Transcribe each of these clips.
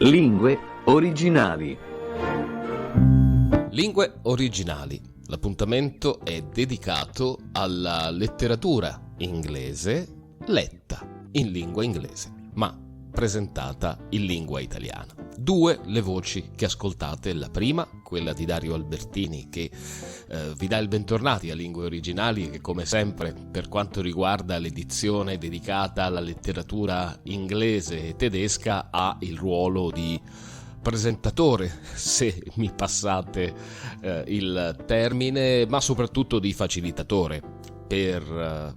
Lingue Originali. Lingue Originali. L'appuntamento è dedicato alla letteratura inglese letta in lingua inglese, ma presentata in lingua italiana. Due le voci che ascoltate: la prima, quella di Dario Albertini, che vi dà il bentornati a Lingue Originali e che, come sempre, per quanto riguarda l'edizione dedicata alla letteratura inglese e tedesca, ha il ruolo di presentatore, se mi passate il termine, ma soprattutto di facilitatore per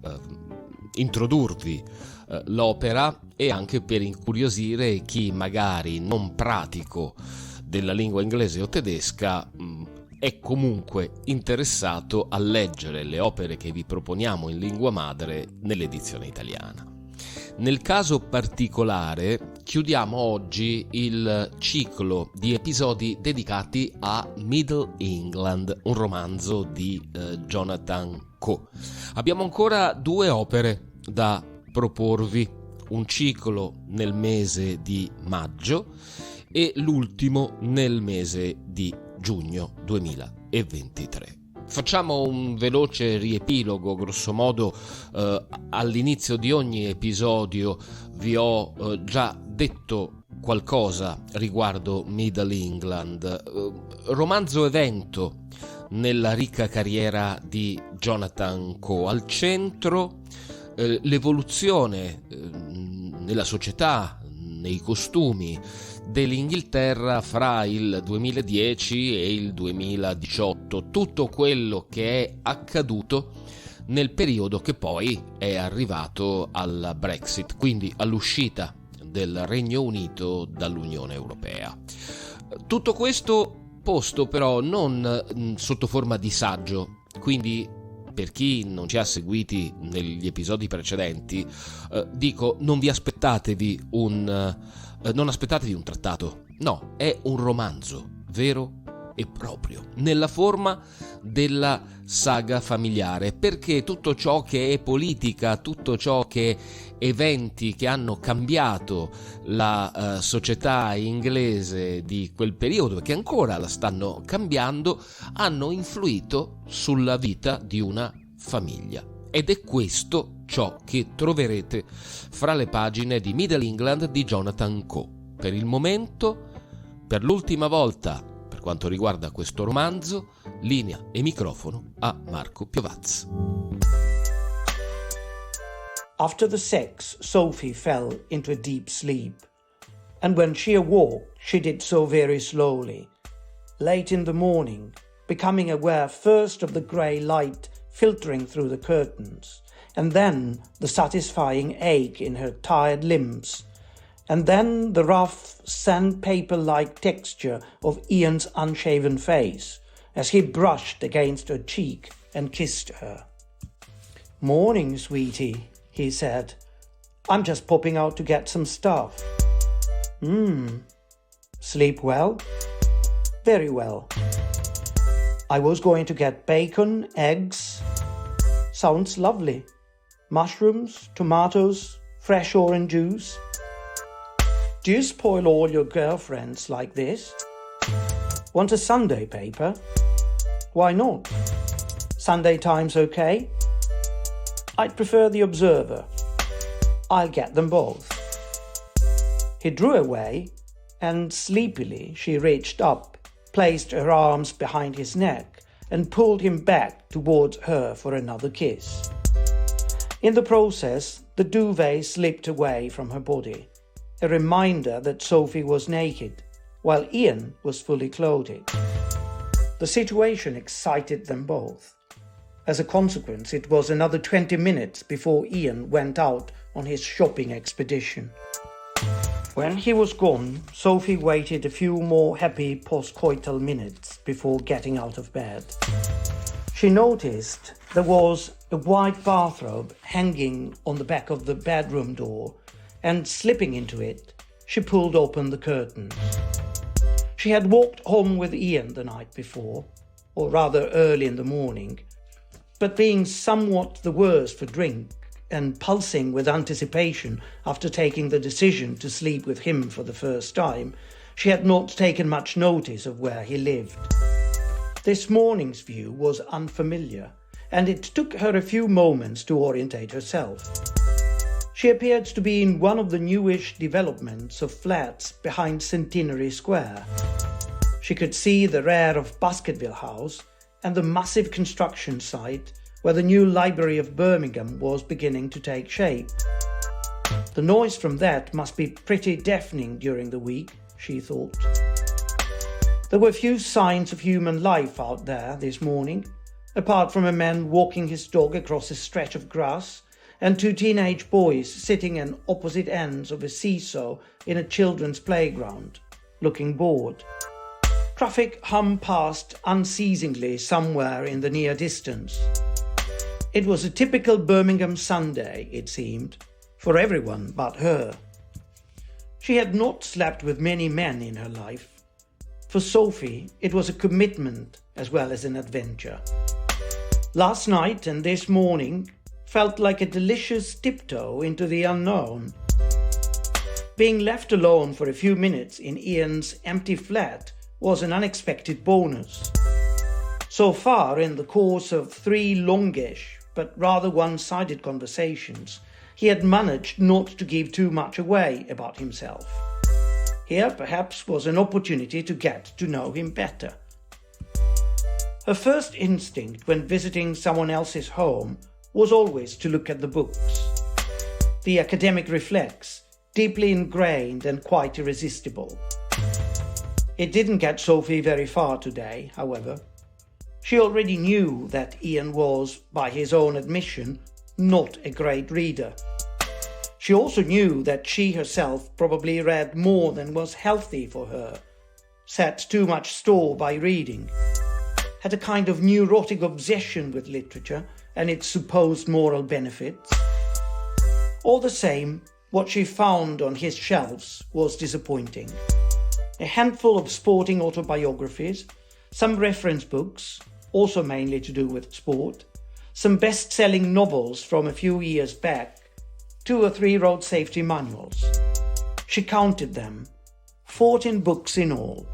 introdurvi l'opera e anche per incuriosire chi magari non pratico della lingua inglese o tedesca è comunque interessato a leggere le opere che vi proponiamo in lingua madre nell'edizione italiana. Nel caso particolare chiudiamo oggi il ciclo di episodi dedicati a Middle England, un romanzo di Jonathan Coe. Abbiamo ancora due opere da proporvi, un ciclo nel mese di maggio e l'ultimo nel mese di giugno 2023. Facciamo un veloce riepilogo, grosso modo. All'inizio di ogni episodio vi ho già detto qualcosa riguardo Middle England, romanzo evento nella ricca carriera di Jonathan Coe. Al centro l'evoluzione nella società, nei costumi dell'Inghilterra fra il 2010 e il 2018, tutto quello che è accaduto nel periodo che poi è arrivato alla Brexit, quindi all'uscita del Regno Unito dall'Unione Europea. Tutto questo posto però non sotto forma di saggio, quindi per chi non ci ha seguiti negli episodi precedenti, dico, non aspettatevi un trattato. No, è un romanzo vero e proprio, nella forma della saga familiare, perché tutto ciò che è politica, tutto ciò che eventi che hanno cambiato la società inglese di quel periodo e che ancora la stanno cambiando, hanno influito sulla vita di una famiglia. Ed è questo ciò che troverete fra le pagine di Middle England di Jonathan Coe. Per il momento, per l'ultima volta, per quanto riguarda questo romanzo, linea e microfono a Marco Piovaz. After the sex, Sophie fell into a deep sleep, and when she awoke, she did so very slowly. Late in the morning, becoming aware first of the grey light filtering through the curtains, and then the satisfying ache in her tired limbs, and then the rough sandpaper-like texture of Ian's unshaven face as he brushed against her cheek and kissed her. "Morning, sweetie," he said. "I'm just popping out to get some stuff." Sleep well?" "Very well. I was going to get bacon, eggs." "Sounds lovely. Mushrooms, tomatoes, fresh orange juice." "Do you spoil all your girlfriends like this?" "Want a Sunday paper?" "Why not? Sunday Times okay?" "I'd prefer the Observer." "I'll get them both." He drew away, and sleepily she reached up, placed her arms behind his neck, and pulled him back towards her for another kiss. In the process, the duvet slipped away from her body, a reminder that Sophie was naked, while Ian was fully clothed. The situation excited them both. As a consequence, it was another 20 minutes before Ian went out on his shopping expedition. When he was gone, Sophie waited a few more happy postcoital minutes before getting out of bed. She noticed there was a white bathrobe hanging on the back of the bedroom door, and slipping into it, she pulled open the curtains. She had walked home with Ian the night before, or rather early in the morning, but being somewhat the worse for drink and pulsing with anticipation after taking the decision to sleep with him for the first time, she had not taken much notice of where he lived. This morning's view was unfamiliar, and it took her a few moments to orientate herself. She appeared to be in one of the newish developments of flats behind Centenary Square. She could see the rear of Baskerville House and the massive construction site where the new Library of Birmingham was beginning to take shape. The noise from that must be pretty deafening during the week, she thought. There were few signs of human life out there this morning, apart from a man walking his dog across a stretch of grass and two teenage boys sitting on opposite ends of a seesaw in a children's playground, looking bored. Traffic hummed past unceasingly somewhere in the near distance. It was a typical Birmingham Sunday, it seemed, for everyone but her. She had not slept with many men in her life. For Sophie, it was a commitment as well as an adventure. Last night and this morning felt like a delicious tiptoe into the unknown. Being left alone for a few minutes in Ian's empty flat was an unexpected bonus. So far, in the course of 3 longish but rather one-sided conversations, he had managed not to give too much away about himself. Here, perhaps, was an opportunity to get to know him better. Her first instinct when visiting someone else's home was always to look at the books. The academic reflex, deeply ingrained and quite irresistible. It didn't get Sophie very far today, however. She already knew that Ian was, by his own admission, not a great reader. She also knew that she herself probably read more than was healthy for her, set too much store by reading, had a kind of neurotic obsession with literature and its supposed moral benefits. All the same, what she found on his shelves was disappointing. A handful of sporting autobiographies, some reference books, also mainly to do with sport, some best-selling novels from a few years back, 2 or 3 road safety manuals. She counted them, 14 books in all.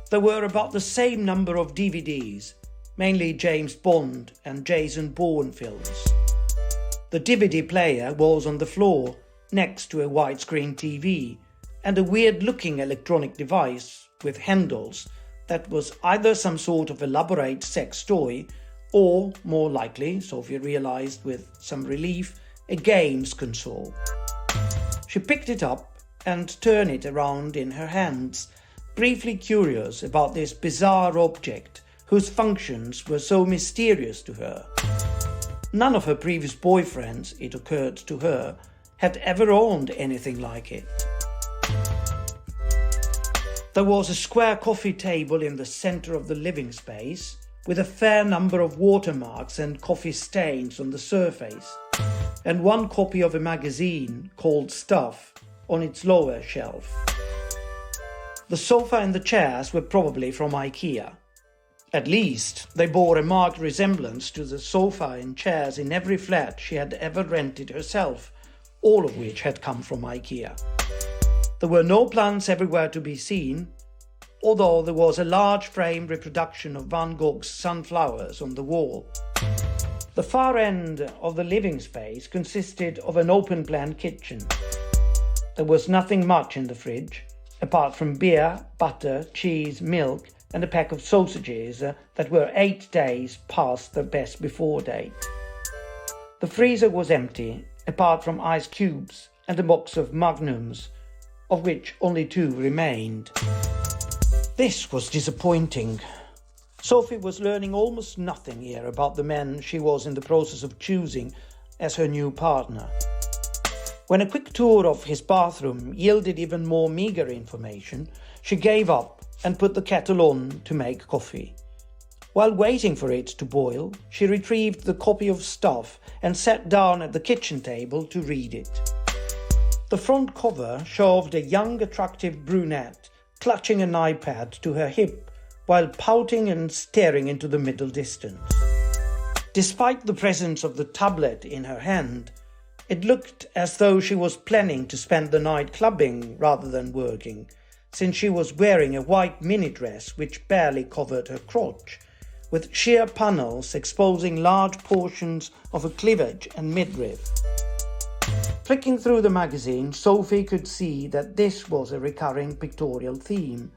There were about the same number of DVDs, mainly James Bond and Jason Bourne films. The DVD player was on the floor, next to a widescreen TV, and a weird-looking electronic device with handles that was either some sort of elaborate sex toy or, more likely, Sophie realized with some relief, a games console. She picked it up and turned it around in her hands, briefly curious about this bizarre object whose functions were so mysterious to her. None of her previous boyfriends, it occurred to her, had ever owned anything like it. There was a square coffee table in the center of the living space, with a fair number of watermarks and coffee stains on the surface, and one copy of a magazine called Stuff on its lower shelf. The sofa and the chairs were probably from IKEA. At least, they bore a marked resemblance to the sofa and chairs in every flat she had ever rented herself, all of which had come from IKEA. There were no plants everywhere to be seen, although there was a large frame reproduction of Van Gogh's Sunflowers on the wall. The far end of the living space consisted of an open-plan kitchen. There was nothing much in the fridge, apart from beer, butter, cheese, milk, and a pack of sausages that were 8 days past their best before date. The freezer was empty, apart from ice cubes and a box of magnums, of which only 2 remained. This was disappointing. Sophie was learning almost nothing here about the man she was in the process of choosing as her new partner. When a quick tour of his bathroom yielded even more meager information, she gave up and put the kettle on to make coffee. While waiting for it to boil, she retrieved the copy of Stuff and sat down at the kitchen table to read it. The front cover showed a young, attractive brunette clutching an iPad to her hip while pouting and staring into the middle distance. Despite the presence of the tablet in her hand, it looked as though she was planning to spend the night clubbing rather than working, since she was wearing a white mini dress which barely covered her crotch, with sheer panels exposing large portions of her cleavage and midriff. Flicking through the magazine, Sophie could see that this was a recurring pictorial theme,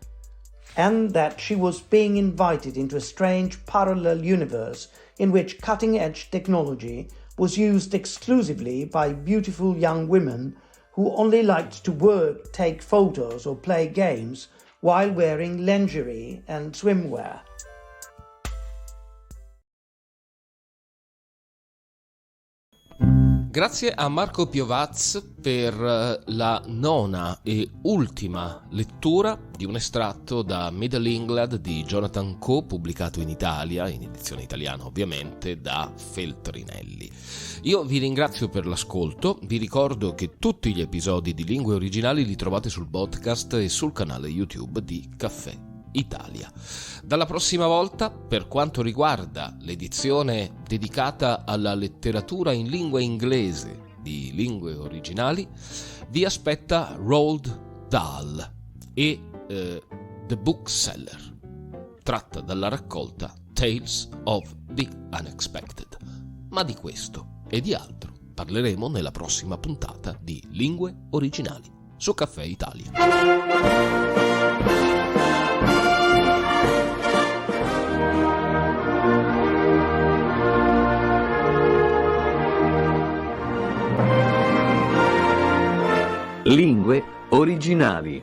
and that she was being invited into a strange parallel universe in which cutting-edge technology was used exclusively by beautiful young women who only liked to work, take photos or play games while wearing lingerie and swimwear. Grazie a Marco Piovaz per la nona e ultima lettura di un estratto da Midlands di Jonathan Coe, pubblicato in Italia, in edizione italiana ovviamente, da Feltrinelli. Io vi ringrazio per l'ascolto, vi ricordo che tutti gli episodi di Lingue Originali li trovate sul podcast e sul canale YouTube di Caffè Italia. Dalla prossima volta, per quanto riguarda l'edizione dedicata alla letteratura in lingua inglese di Lingue Originali, vi aspetta Roald Dahl e The Bookseller, tratta dalla raccolta Tales of the Unexpected. Ma di questo e di altro parleremo nella prossima puntata di Lingue Originali su Caffè Italia. Lingue Originali.